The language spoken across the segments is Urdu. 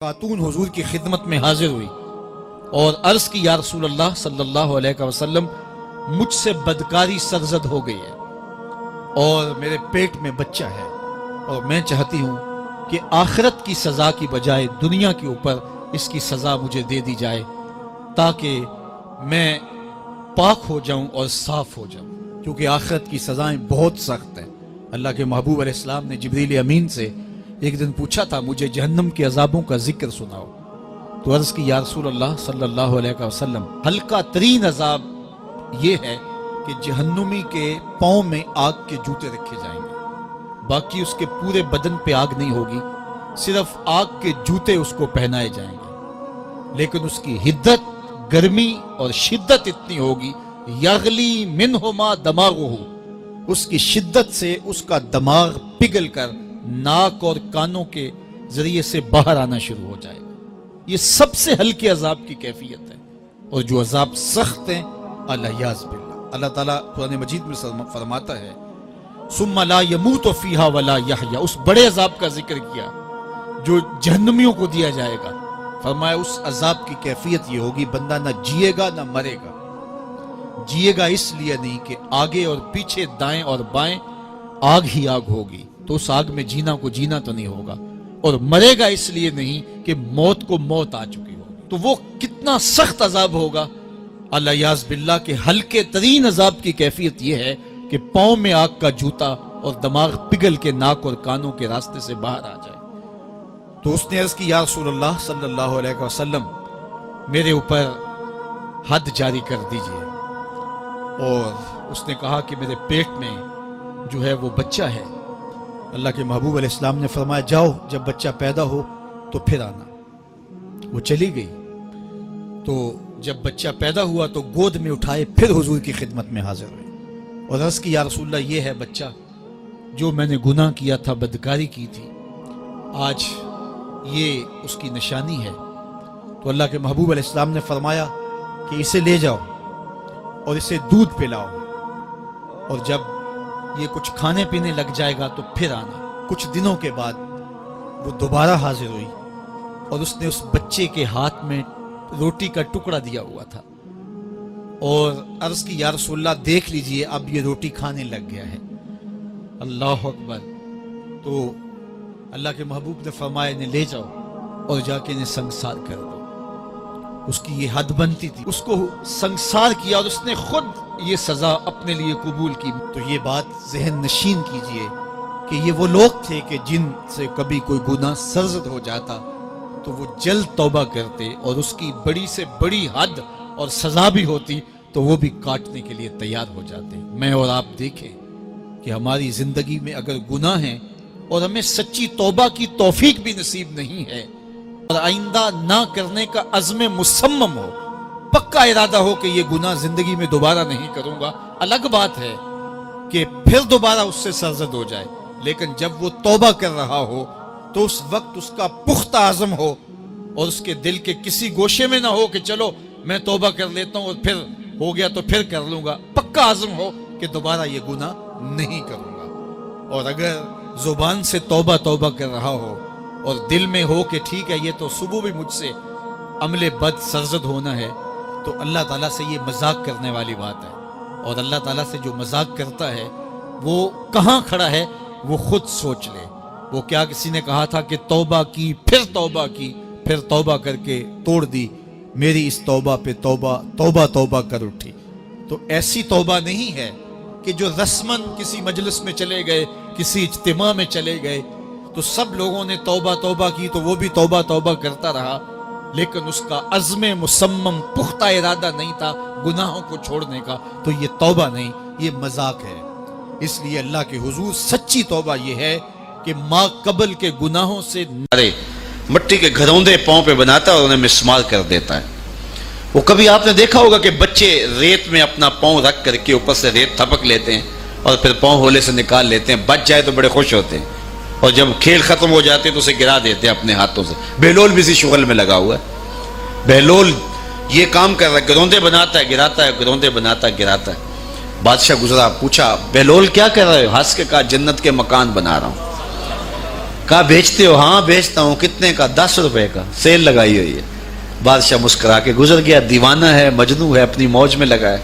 خاتون حضور کی خدمت میں حاضر ہوئی اور عرض کی یا رسول اللہ صلی اللہ علیہ وسلم مجھ سے بدکاری سرزد ہو گئی ہے اور میرے پیٹ میں بچہ ہے اور میں چاہتی ہوں کہ آخرت کی سزا کی بجائے دنیا کے اوپر اس کی سزا مجھے دے دی جائے تاکہ میں پاک ہو جاؤں اور صاف ہو جاؤں، کیونکہ آخرت کی سزائیں بہت سخت ہیں۔ اللہ کے محبوب علیہ السلام نے جبریل امین سے ایک دن پوچھا تھا مجھے جہنم کے عذابوں کا ذکر سناؤ، تو عرض کی یا رسول اللہ صلی اللہ علیہ وسلم ہلکا ترین عذاب یہ ہے کہ جہنمی کے پاؤں میں آگ کے جوتے رکھے جائیں گے، باقی اس کے پورے بدن پہ آگ نہیں ہوگی، صرف آگ کے جوتے اس کو پہنائے جائیں گے، لیکن اس کی حدت، گرمی اور شدت اتنی ہوگی یغلی منہما دماغہ، اس کی شدت سے اس کا دماغ پگھل کر ناک اور کانوں کے ذریعے سے باہر آنا شروع ہو جائے گا۔ یہ سب سے ہلکے عذاب کی کیفیت ہے، اور جو عذاب سخت ہیں الیاذ باللہ، اللہ تعالیٰ قرآن مجید میں فرماتا ہے ثم لا يموت فیہا ولا یحیا، اس بڑے عذاب کا ذکر کیا جو جہنمیوں کو دیا جائے گا، فرمایا اس عذاب کی کیفیت یہ ہوگی بندہ نہ جیے گا نہ مرے گا۔ جیے گا اس لیے نہیں کہ آگے اور پیچھے دائیں اور بائیں آگ ہی آگ ہوگی، تو اس آگ میں جینا کو جینا تو نہیں ہوگا، اور مرے گا اس لیے نہیں کہ موت کو موت آ چکی ہوگی۔ تو وہ کتنا سخت عذاب ہوگا الیاذ باللہ کہ ہلکے ترین عذاب کی کیفیت یہ ہے کہ پاؤں میں آگ کا جوتا اور دماغ پگھل کے ناک اور کانوں کے راستے سے باہر آ جائے۔ تو اس نے عرض کی یا رسول اللہ صلی اللہ علیہ وسلم میرے اوپر حد جاری کر دیجئے، اور اس نے کہا کہ میرے پیٹ میں جو ہے وہ بچہ ہے۔ اللہ کے محبوب علیہ السلام نے فرمایا جاؤ جب بچہ پیدا ہو تو پھر آنا۔ وہ چلی گئی، تو جب بچہ پیدا ہوا تو گود میں اٹھائے پھر حضور کی خدمت میں حاضر ہوئی اور عرض کی یا رسول اللہ یہ ہے بچہ جو میں نے گناہ کیا تھا، بدکاری کی تھی، آج یہ اس کی نشانی ہے۔ تو اللہ کے محبوب علیہ السلام نے فرمایا کہ اسے لے جاؤ اور اسے دودھ پلاؤ، اور جب یہ کچھ کھانے پینے لگ جائے گا تو پھر آنا۔ کچھ دنوں کے بعد وہ دوبارہ حاضر ہوئی اور اس نے اس بچے کے ہاتھ میں روٹی کا ٹکڑا دیا ہوا تھا اور عرض کی یا رسول اللہ دیکھ لیجئے اب یہ روٹی کھانے لگ گیا ہے۔ اللہ اکبر۔ تو اللہ کے محبوب نے فرمایا انہیں لے جاؤ اور جا کے انہیں سنگسار کر دو۔ اس کی یہ حد بنتی تھی، اس کو سنگسار کیا اور اس نے خود یہ سزا اپنے لیے قبول کی۔ تو یہ بات ذہن نشین کیجئے کہ یہ وہ لوگ تھے کہ جن سے کبھی کوئی گناہ سرزد ہو جاتا تو وہ جلد توبہ کرتے، اور اس کی بڑی سے بڑی حد اور سزا بھی ہوتی تو وہ بھی کاٹنے کے لیے تیار ہو جاتے۔ میں اور آپ دیکھیں کہ ہماری زندگی میں اگر گناہ ہیں اور ہمیں سچی توبہ کی توفیق بھی نصیب نہیں ہے اور آئندہ نہ کرنے کا عزم مصمم ہو، پکا ارادہ ہو کہ یہ گناہ زندگی میں دوبارہ نہیں کروں گا، الگ بات ہے کہ پھر دوبارہ اس سے سرزد ہو جائے، لیکن جب وہ توبہ کر رہا ہو تو اس وقت اس کا پختہ عزم ہو اور اس کے دل کے کسی گوشے میں نہ ہو کہ چلو میں توبہ کر لیتا ہوں اور پھر ہو گیا تو پھر کر لوں گا، پکا عزم ہو کہ دوبارہ یہ گناہ نہیں کروں گا۔ اور اگر زبان سے توبہ توبہ کر رہا ہو اور دل میں ہو کہ ٹھیک ہے یہ تو صبح بھی مجھ سے عمل بد سرزد ہونا ہے، تو اللہ تعالیٰ سے یہ مذاق کرنے والی بات ہے، اور اللہ تعالیٰ سے جو مذاق کرتا ہے وہ کہاں کھڑا ہے وہ خود سوچ لے۔ وہ کیا کسی نے کہا تھا کہ توبہ کی پھر توبہ کر کے توڑ دی، میری اس توبہ پہ توبہ کر اٹھی۔ تو ایسی توبہ نہیں ہے کہ جو رسماً کسی مجلس میں چلے گئے، کسی اجتماع میں چلے گئے تو سب لوگوں نے توبہ کی تو وہ بھی توبہ کرتا رہا، لیکن اس کا عزم مصمم پختہ ارادہ نہیں تھا گناہوں کو چھوڑنے کا، تو یہ توبہ نہیں، یہ مذاق ہے۔ اس لیے اللہ کے حضور سچی توبہ یہ ہے کہ ماں قبل کے گناہوں سے مٹی کے گھروندے پاؤں پہ بناتا ہے اور انہیں مسمار کر دیتا ہے۔ وہ کبھی آپ نے دیکھا ہوگا کہ بچے ریت میں اپنا پاؤں رکھ کر کے اوپر سے ریت تھپک لیتے ہیں اور پھر پاؤں ہولے سے نکال لیتے ہیں، بچ جائے تو بڑے خوش ہوتے ہیں، اور جب کھیل ختم ہو جاتے ہیں تو اسے گرا دیتے ہیں اپنے ہاتھوں سے۔ بہلول بھی اسی شغل میں لگا ہوا ہے، بہلول یہ کام کر رہا ہے، گروندے بناتا ہے گراتا ہے، گروندے بناتا ہے گراتا ہے۔ بادشاہ گزرا، پوچھا بہلول کیا کر رہے ہو؟ ہنس کے کہا جنت کے مکان بنا رہا ہوں۔ کہا بیچتے ہو؟ ہاں بیچتا ہوں. کتنے کا؟ 10 روپے کا، سیل لگائی ہوئی ہے. بادشاہ مسکرا کے گزر گیا. دیوانہ ہے، مجنوں ہے، اپنی موج میں لگا ہے.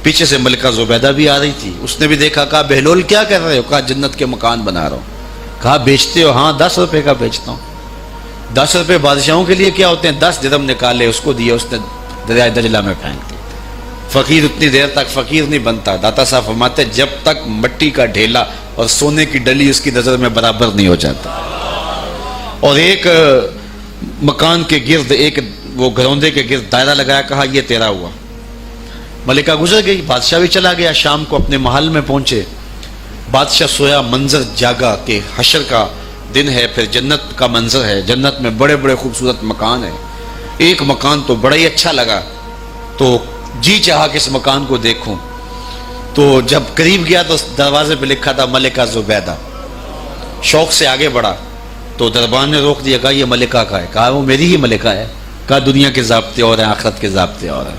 پیچھے سے ملکہ زبیدہ بھی آ رہی تھی. اس نے بھی دیکھا. کہا بہلول کیا کر رہے ہو؟ کہا جنت کے مکان بنا رہا ہوں. کہا بیچتے ہو؟ ہاں 10 روپے کا بیچتا ہوں. 10 روپے بادشاہوں کے لیے کیا ہوتے ہیں؟ 10 درہم نکالے، اس کو دیے، اس نے دریائے دجلہ میں پھینک دی. فقیر اتنی دیر تک فقیر نہیں بنتا. داتا صاحب فرماتے جب تک مٹی کا ڈھیلا اور سونے کی ڈلی اس کی نظر میں برابر نہیں ہو جاتا. اور ایک مکان کے گرد، ایک وہ گھروندے کے گرد دائرہ لگایا. کہا یہ تیرا ہوا. ملکہ گزر گئی. بادشاہ بھی چلا گیا. شام کو اپنے محل میں پہنچے. بادشاہ سویا. منظر جاگا کہ حشر کا دن ہے، پھر جنت کا منظر ہے. جنت میں بڑے بڑے خوبصورت مکان ہیں. ایک مکان تو بڑا ہی اچھا لگا، تو جی چاہا کہ اس مکان کو دیکھوں. تو جب قریب گیا تو دروازے پہ لکھا تھا ملکہ زبیدہ. شوق سے آگے بڑھا تو دربان نے روک دیا. کہا یہ ملکہ کا ہے. کہا وہ میری ہی ملکہ ہے. کہا دنیا کے ضابطے اور ہیں، آخرت کے ضابطے اور ہیں.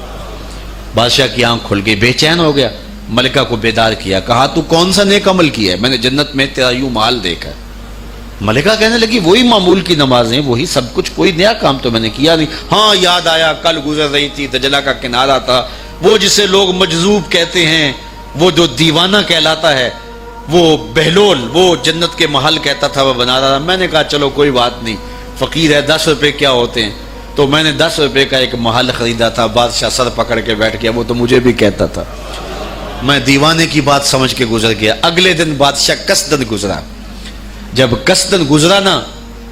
بادشاہ کی آنکھ کھل گئی، بے چین ہو گیا. ملکہ کو بیدار کیا. کہا تو کون سا نیک عمل کیا ہے؟ میں نے جنت میں تیرا یوں محل دیکھا. ملکہ کہنے لگی وہی معمول کی نمازیں، وہی سب کچھ، کوئی نیا کام تو میں نے کیا نہیں. ہاں یاد آیا، کل گزر رہی تھی، دجلہ کا کنارہ تھا، وہ جسے لوگ مجذوب کہتے ہیں، وہ جو دیوانہ کہلاتا ہے، وہ بہلول، وہ جنت کے محل کہتا تھا، وہ بنا رہا تھا. میں نے کہا چلو کوئی بات نہیں، فقیر ہے، 10 روپے کیا ہوتے ہیں. تو میں نے 10 روپے کا ایک محل خریدا تھا. بادشاہ سر پکڑ کے بیٹھ گیا. وہ تو مجھے بھی کہتا تھا. میں دیوانے کی بات سمجھ کے گزر گیا. اگلے دن بادشاہ قصدن گزرا. جب قصدن گزرا نا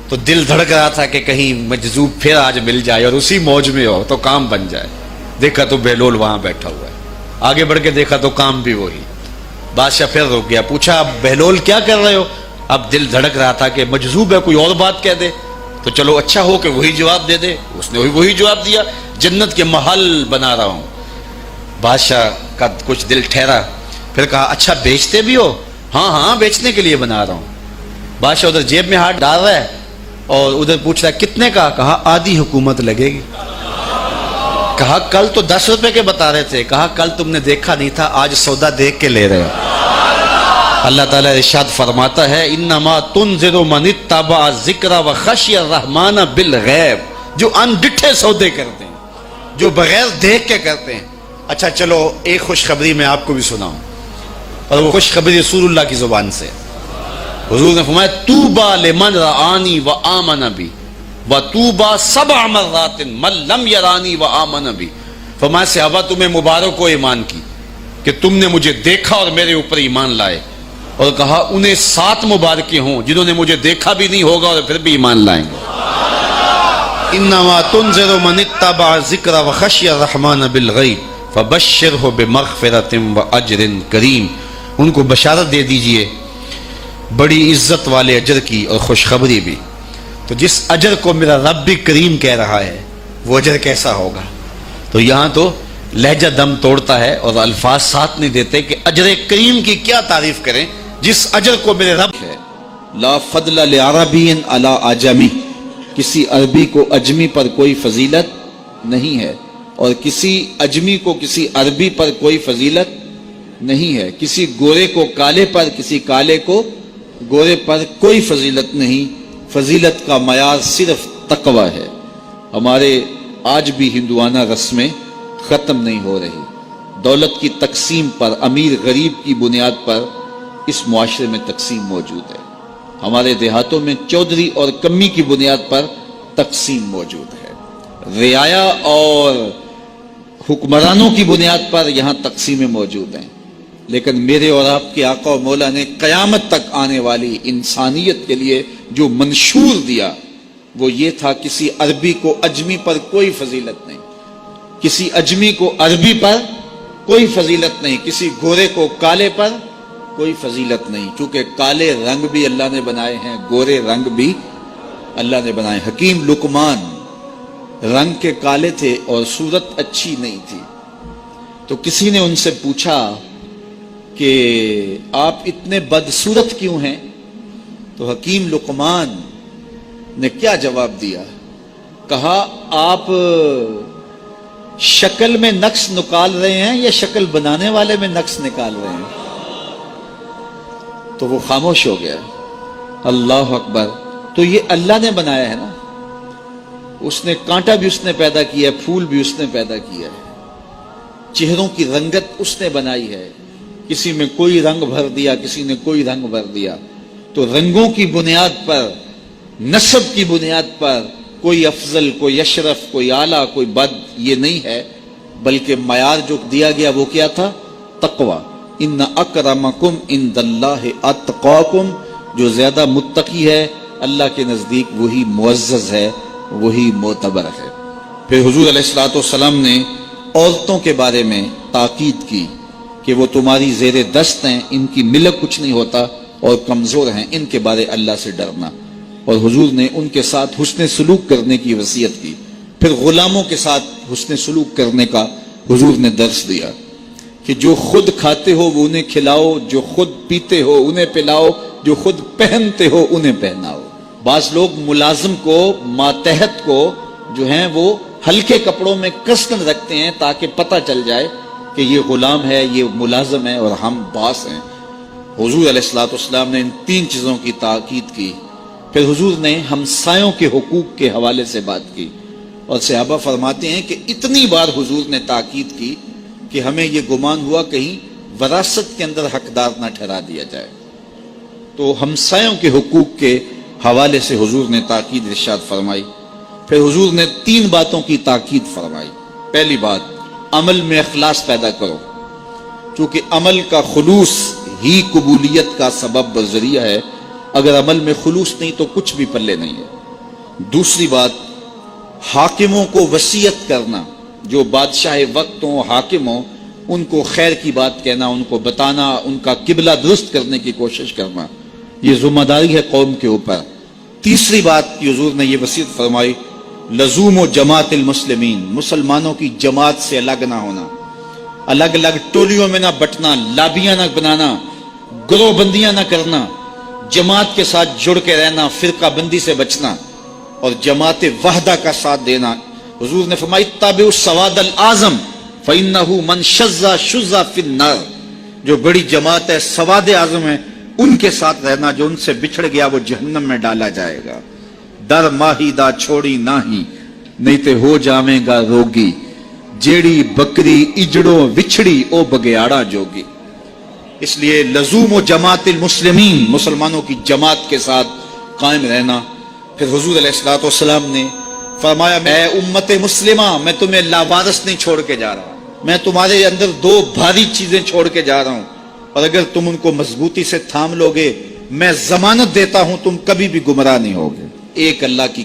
تو دل دھڑک رہا تھا کہ کہیں مجذوب پھر آج مل جائے اور اسی موج میں ہو تو کام بن جائے. دیکھا تو بہلول وہاں بیٹھا ہوا ہے. آگے بڑھ کے دیکھا تو کام بھی وہی. بادشاہ پھر رک گیا. پوچھا اب بہلول کیا کر رہے ہو؟ اب دل دھڑک رہا تھا کہ مجذوب ہے، کوئی اور بات کہہ دے تو چلو اچھا ہو کہ وہی جواب دے دے. اس نے وہی جواب دیا، جنت کے محل بنا رہا ہوں. بادشاہ کا کچھ دل ٹھہرا. پھر کہا اچھا بیچتے بھی ہو؟ ہاں ہاں بیچنے کے لیے بنا رہا ہوں. بادشاہ ادھر جیب میں ہاتھ ڈال رہا ہے اور ادھر پوچھ رہا ہے کتنے کا؟ کہا آدھی حکومت لگے گی. کہا کل تو 10 روپے کے بتا رہے تھے. کہا کل تم نے دیکھا نہیں تھا، آج سودا دیکھ کے لے رہے ہو. اللہ تعالیٰ ارشاد فرماتا ہے انما تنذر من اتبع الذکر وخشی الرحمن بالغیب. جو ان ڈٹھے سودے کرتے ہیں، جو بغیر دیکھ کے کرتے ہیں. اچھا چلو ایک خوشخبری میں آپ کو بھی سناؤں، اور وہ خوشخبری رسول اللہ کی زبان سے. حضور نے فرمایا طوبی لمن رآنی وآمن بی وطوبی 7 مرات من لم یرانی وآمن بی. فرمایا صحابہ تمہیں مبارک ہو ایمان کی کہ تم نے مجھے دیکھا اور میرے اوپر ایمان لائے. اور کہا انہیں 7 مبارکیں ہوں جنہوں نے مجھے دیکھا بھی نہیں ہوگا اور پھر بھی ایمان لائیں گے. انما تنذر من اتبع الذکر وخشی الرحمن بالغیب فبشرہ بمغفرۃ واجر کریم. ان کو بشارت دے دیجئے بڑی عزت والے اجر کی اور خوشخبری بھی. تو جس اجر کو میرا رب بھی کریم کہہ رہا ہے وہ اجر کیسا ہوگا. تو یہاں تو لہجہ دم توڑتا ہے اور الفاظ ساتھ نہیں دیتے کہ اجر کریم کی کیا تعریف کریں جس اجر کو میرے رب ہے. لا فضل لعربی علی اعجمی. کسی عربی کو اجمی پر کوئی فضیلت نہیں ہے، اور کسی اجمی کو کسی عربی پر کوئی فضیلت نہیں ہے. کسی گورے کو کالے پر، کسی کالے کو گورے پر کوئی فضیلت نہیں. فضیلت کا معیار صرف تقوی ہے. ہمارے آج بھی ہندوانہ رسمیں ختم نہیں ہو رہی. دولت کی تقسیم پر، امیر غریب کی بنیاد پر اس معاشرے میں تقسیم موجود ہے. ہمارے دیہاتوں میں چودھری اور کمی کی بنیاد پر تقسیم موجود ہے. رعایا اور حکمرانوں کی بنیاد پر یہاں تقسیمیں موجود ہیں. لیکن میرے اور آپ کے آقا و مولا نے قیامت تک آنے والی انسانیت کے لیے جو منشور دیا وہ یہ تھا کسی عربی کو اجمی پر کوئی فضیلت نہیں، کسی اجمی کو عربی پر کوئی فضیلت نہیں، کسی گورے کو کالے پر کوئی فضیلت نہیں. چونکہ کالے رنگ بھی اللہ نے بنائے ہیں، گورے رنگ بھی اللہ نے بنائے. حکیم لقمان رنگ کے کالے تھے اور صورت اچھی نہیں تھی. تو کسی نے ان سے پوچھا کہ آپ اتنے بدصورت کیوں ہیں؟ تو حکیم لقمان نے کیا جواب دیا؟ کہا آپ شکل میں نقص نکال رہے ہیں یا شکل بنانے والے میں نقص نکال رہے ہیں؟ تو وہ خاموش ہو گیا. اللہ اکبر. تو یہ اللہ نے بنایا ہے نا, اس نے کانٹا بھی اس نے پیدا کیا ہے, پھول بھی اس نے پیدا کیا ہے, چہروں کی رنگت اس نے بنائی ہے, کسی میں کوئی رنگ بھر دیا, کسی نے کوئی رنگ بھر دیا. تو رنگوں کی بنیاد پر, نسب کی بنیاد پر کوئی افضل, کوئی اشرف, کوئی اعلیٰ, کوئی بد, یہ نہیں ہے, بلکہ معیار جو دیا گیا وہ کیا تھا؟ تقوی. ان اکرمکم عند اللہ اتقاکم, جو زیادہ متقی ہے اللہ کے نزدیک وہی معزز ہے, وہی معتبر ہے. پھر حضور علیہ الصلوۃ والسلام نے عورتوں کے بارے میں تاکید کی کہ وہ تمہاری زیر دست ہیں, ان کی ملک کچھ نہیں ہوتا اور کمزور ہیں, ان کے بارے اللہ سے ڈرنا. اور حضور نے ان کے ساتھ حسن سلوک کرنے کی وصیت کی. پھر غلاموں کے ساتھ حسن سلوک کرنے کا حضور نے درس دیا کہ جو خود کھاتے ہو وہ انہیں کھلاؤ, جو خود پیتے ہو انہیں پلاؤ, جو خود پہنتے ہو انہیں پہناؤ. بعض لوگ ملازم کو, ماتحت کو جو ہیں وہ ہلکے کپڑوں میں کس کر رکھتے ہیں تاکہ پتہ چل جائے کہ یہ غلام ہے, یہ ملازم ہے اور ہم باس ہیں. حضور علیہ الصلوۃ والسلام نے ان 3 چیزوں کی تاکید کی. پھر حضور نے ہمسایوں کے حقوق کے حوالے سے بات کی, اور صحابہ فرماتے ہیں کہ اتنی بار حضور نے تاکید کی کہ ہمیں یہ گمان ہوا کہیں وراثت کے اندر حقدار نہ ٹھہرا دیا جائے. تو ہمسایوں کے حقوق کے حوالے سے حضور نے تاکید ارشاد فرمائی. پھر حضور نے 3 باتوں کی تاکید فرمائی. پہلی بات, عمل میں اخلاص پیدا کرو, چونکہ عمل کا خلوص ہی قبولیت کا سبب و ذریعہ ہے. اگر عمل میں خلوص نہیں تو کچھ بھی پلے نہیں ہے. دوسری بات, حاکموں کو وصیت کرنا, جو بادشاہ وقت ہوں, حاکم ہوں, ان کو خیر کی بات کہنا, ان کو بتانا, ان کا قبلہ درست کرنے کی کوشش کرنا, یہ ذمہ داری ہے قوم کے اوپر. تیسری بات کی حضور نے یہ وصیت فرمائی, لزوم و جماعت المسلمین, مسلمانوں کی جماعت سے الگ نہ ہونا, الگ الگ ٹولیوں میں نہ بٹنا, لابیاں نہ بنانا, گروہ بندیاں نہ کرنا, جماعت کے ساتھ جڑ کے رہنا, فرقہ بندی سے بچنا اور جماعت وحدہ کا ساتھ دینا. حضور نے فرمائی, تابعوا السواد الاعظم فإنه من شذ شذ فی النار, جو بڑی جماعت ہے, سواد اعظم ہے, ان کے ساتھ رہنا, جو ان سے بچھڑ گیا وہ جہنم میں ڈالا جائے گا. در ماہی دا چھوڑی ناہی, نہیں تے ہو جاویں گا روگی, جیڑی بکری اجڑوں وچھڑی او بگیاڑا جوگی. اس لیے لزوم و جماعت المسلمین, مسلمانوں کی جماعت کے ساتھ قائم رہنا. پھر حضور علیہ الصلوۃ والسلام نے فرمایا, میں امت مسلمہ, میں تمہیں لاوارث نہیں چھوڑ کے جا رہا, میں تمہارے اندر 2 بھاری چیزیں چھوڑ کے جا رہا ہوں, اور اگر تم ان کو مضبوطی سے تھام لوگے, میں ضمانت دیتا ہوں تم کبھی بھی گمراہ نہیں ہوگے. ایک اللہ کی